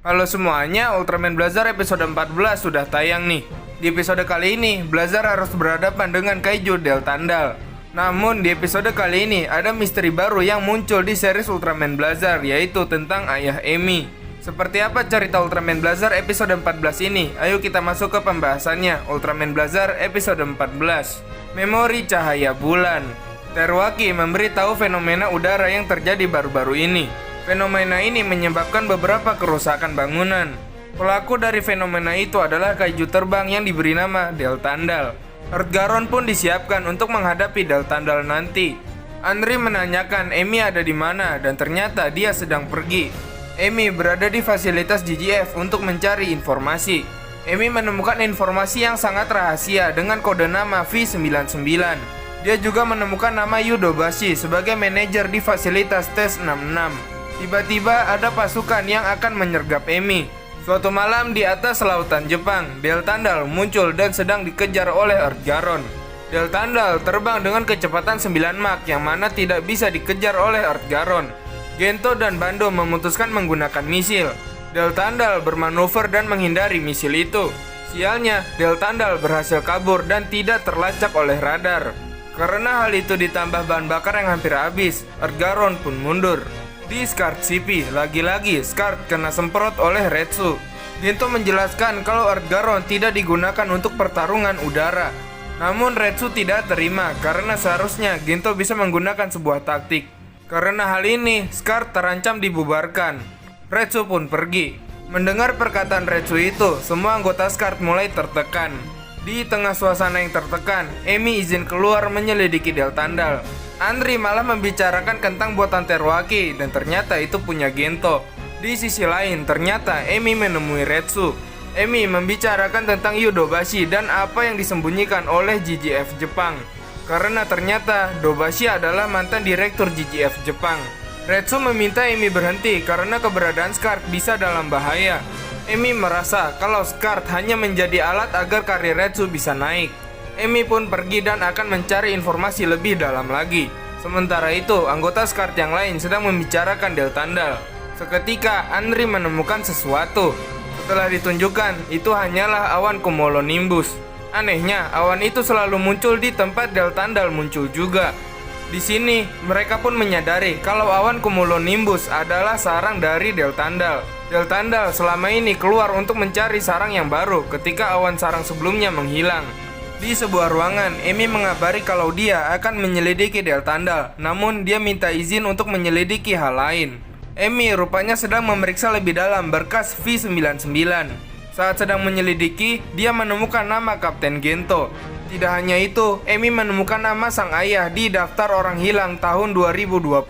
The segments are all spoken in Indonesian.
Halo semuanya, Ultraman Blazar episode 14 sudah tayang nih. Di episode kali ini, Blazar harus berhadapan dengan Kaiju Deltandal. Namun di episode kali ini ada misteri baru yang muncul di series Ultraman Blazar, yaitu tentang ayah Amy. Seperti apa cerita Ultraman Blazar episode 14 ini? Ayo kita masuk ke pembahasannya. Ultraman Blazar episode 14, Memori Cahaya Bulan. Teruaki memberitahu fenomena udara yang terjadi baru-baru ini. Fenomena ini menyebabkan beberapa kerusakan bangunan. Pelaku dari fenomena itu adalah kaiju terbang yang diberi nama Deltandal. Earthgaron pun disiapkan untuk menghadapi Deltandal nanti. Andri menanyakan Amy ada di mana dan ternyata dia sedang pergi. Amy berada di fasilitas GGF untuk mencari informasi. Amy menemukan informasi yang sangat rahasia dengan kode nama V99. Dia juga menemukan nama Yudobashi sebagai manajer di fasilitas Tes 66. Tiba-tiba ada pasukan yang akan menyergap Amy. Suatu malam di atas lautan Jepang, Deltandal muncul dan sedang dikejar oleh Earthgaron. Deltandal terbang dengan kecepatan 9 Mach yang mana tidak bisa dikejar oleh Earthgaron. Gento dan Bando memutuskan menggunakan misil. Deltandal bermanuver dan menghindari misil itu. Sialnya, Deltandal berhasil kabur dan tidak terlacak oleh radar. Karena hal itu ditambah bahan bakar yang hampir habis, Earthgaron pun mundur. Di Scarred City, lagi-lagi Scarred kena semprot oleh Retsu. Gento menjelaskan kalau Earthgaron tidak digunakan untuk pertarungan udara. Namun Retsu tidak terima karena seharusnya Gento bisa menggunakan sebuah taktik. Karena hal ini, Scarred terancam dibubarkan. Retsu pun pergi. Mendengar perkataan Retsu itu, semua anggota Scarred mulai tertekan. Di tengah suasana yang tertekan, Amy izin keluar menyelidiki Deltandal. Andri malah membicarakan tentang buatan Teruaki dan ternyata itu punya Gento. Di sisi lain, ternyata Amy menemui Retsu. Amy membicarakan tentang Yudobashi dan apa yang disembunyikan oleh GGF Jepang. Karena ternyata Dobashi adalah mantan direktur GGF Jepang. Retsu meminta Amy berhenti karena keberadaan Scarred bisa dalam bahaya. Amy merasa kalau Scarred hanya menjadi alat agar karir Retsu bisa naik. Amy pun pergi dan akan mencari informasi lebih dalam lagi. Sementara itu, anggota Scarred yang lain sedang membicarakan Deltandal. Seketika, Andri menemukan sesuatu. Setelah ditunjukkan, itu hanyalah awan cumulonimbus. Anehnya, awan itu selalu muncul di tempat Deltandal muncul juga. Di sini, mereka pun menyadari kalau awan cumulonimbus adalah sarang dari Deltandal. Deltandal selama ini keluar untuk mencari sarang yang baru ketika awan sarang sebelumnya menghilang. Di sebuah ruangan, Amy mengabari kalau dia akan menyelidiki Deltandal, namun dia minta izin untuk menyelidiki hal lain. Amy rupanya sedang memeriksa lebih dalam berkas V99. Saat sedang menyelidiki, dia menemukan nama Kapten Gento. Tidak hanya itu, Amy menemukan nama sang ayah di daftar orang hilang tahun 2020.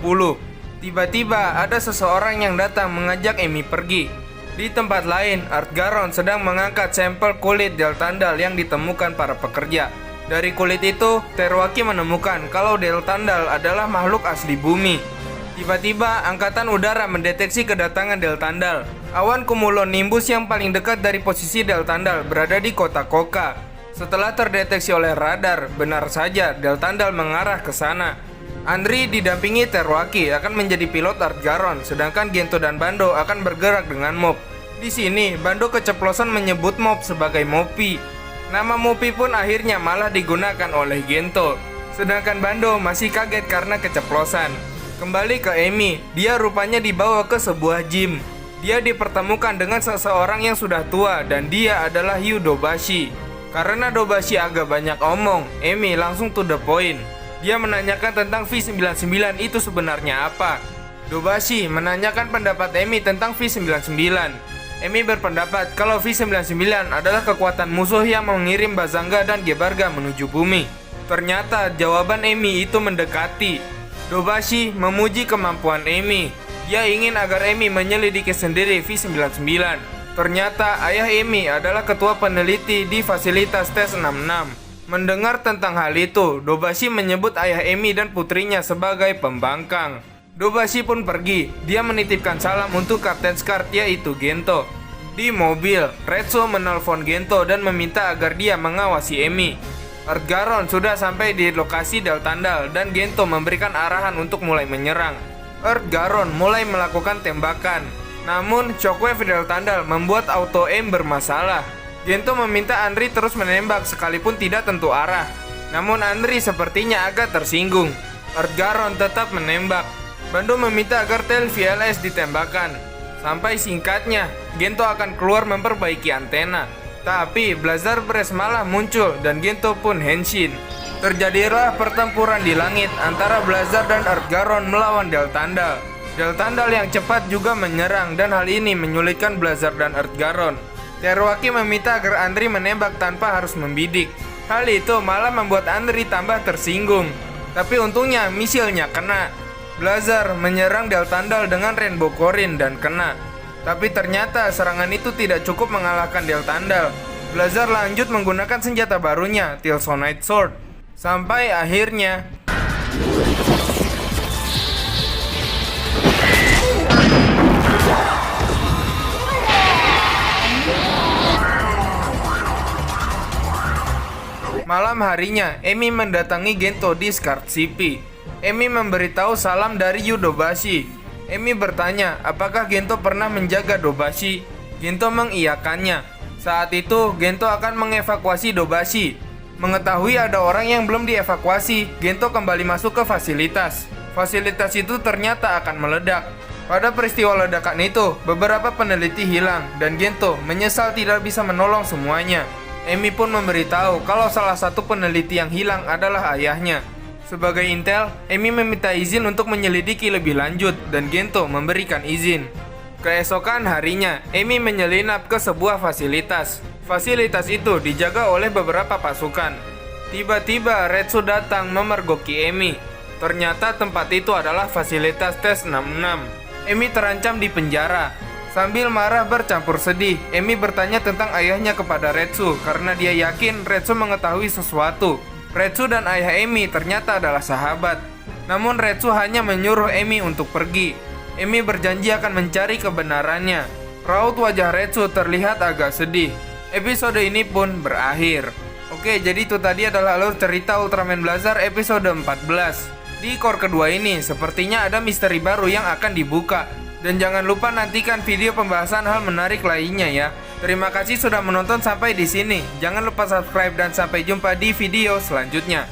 Tiba-tiba ada seseorang yang datang mengajak Amy pergi. Di tempat lain, Earthgaron sedang mengangkat sampel kulit Deltandal yang ditemukan para pekerja. Dari kulit itu, Teruaki menemukan kalau Deltandal adalah makhluk asli bumi. Tiba-tiba, angkatan udara mendeteksi kedatangan Deltandal. Awan cumulonimbus yang paling dekat dari posisi Deltandal berada di kota Koka. Setelah terdeteksi oleh radar, benar saja Deltandal mengarah ke sana. Andri didampingi Teruaki akan menjadi pilot Earthgaron, sedangkan Gento dan Bando akan bergerak dengan Mop. Di sini, Bando keceplosan menyebut Mop sebagai Mopi. Nama Mopi pun akhirnya malah digunakan oleh Gento. Sedangkan Bando masih kaget karena keceplosan. Kembali ke Amy, dia rupanya dibawa ke sebuah gym. Dia dipertemukan dengan seseorang yang sudah tua dan dia adalah Yudobashi. Karena Dobashi agak banyak omong, Amy langsung to the point. Dia menanyakan tentang V99 itu sebenarnya apa. Dobashi menanyakan pendapat Amy tentang V99. Amy berpendapat kalau V99 adalah kekuatan musuh yang mengirim Bazanga dan Gebarga menuju bumi. Ternyata jawaban Amy itu mendekati. Dobashi memuji kemampuan Amy. Dia ingin agar Amy menyelidiki sendiri V99. Ternyata ayah Amy adalah ketua peneliti di fasilitas Tes 66. Mendengar tentang hal itu, Dobashi menyebut ayah Amy dan putrinya sebagai pembangkang. Dobashi pun pergi. Dia menitipkan salam untuk Kapten Scarred yaitu Gento. Di mobil, Retsu menelpon Gento dan meminta agar dia mengawasi Amy. Earthgaron sudah sampai di lokasi Deltandal dan Gento memberikan arahan untuk mulai menyerang. Earthgaron mulai melakukan tembakan. Namun, shockwave Del Tandal membuat auto aim bermasalah. Gento meminta Andri terus menembak sekalipun tidak tentu arah. Namun Andri sepertinya agak tersinggung. Earthgaron tetap menembak. Bando meminta agar tel VLS ditembakkan. Sampai singkatnya, Gento akan keluar memperbaiki antena. Tapi Blazar Breath malah muncul dan Gento pun henshin. Terjadilah pertempuran di langit antara Blazar dan Earthgaron melawan Del Tandal. Del Tandal yang cepat juga menyerang dan hal ini menyulitkan Blazar dan Earthgaron. Teruaki meminta agar Andri menembak tanpa harus membidik. Hal itu malah membuat Andri tambah tersinggung. Tapi untungnya misilnya kena. Blazar menyerang Del Tandal dengan Rainbow Corin dan kena. Tapi ternyata serangan itu tidak cukup mengalahkan Del Tandal. Blazar lanjut menggunakan senjata barunya, Tilsonite Sword. Sampai akhirnya malam harinya, Emi mendatangi Gento di Scarred CP. Emi memberitahu salam dari Yudobashi. Emi bertanya, apakah Gento pernah menjaga Dobashi? Gento mengiyakannya. Saat itu, Gento akan mengevakuasi Dobashi. Mengetahui ada orang yang belum dievakuasi, Gento kembali masuk ke fasilitas. Fasilitas itu ternyata akan meledak. Pada peristiwa ledakan itu, beberapa peneliti hilang dan Gento menyesal tidak bisa menolong semuanya. Emi pun memberitahu kalau salah satu peneliti yang hilang adalah ayahnya. Sebagai intel, Emi meminta izin untuk menyelidiki lebih lanjut dan Gento memberikan izin. Keesokan harinya, Emi menyelinap ke sebuah fasilitas. Fasilitas itu dijaga oleh beberapa pasukan. Tiba-tiba Retsu datang memergoki Emi. Ternyata tempat itu adalah fasilitas tes 66. Emi terancam di penjara. Sambil marah bercampur sedih, Emi bertanya tentang ayahnya kepada Retsu karena dia yakin Retsu mengetahui sesuatu. Retsu dan ayah Emi ternyata adalah sahabat. Namun Retsu hanya menyuruh Emi untuk pergi. Emi berjanji akan mencari kebenarannya. Raut wajah Retsu terlihat agak sedih. Episode ini pun berakhir. Oke, jadi itu tadi adalah alur cerita Ultraman Blazar episode 14. Di core kedua ini, sepertinya ada misteri baru yang akan dibuka. Dan jangan lupa nantikan video pembahasan hal menarik lainnya ya. Terima kasih sudah menonton sampai di sini. Jangan lupa subscribe dan sampai jumpa di video selanjutnya.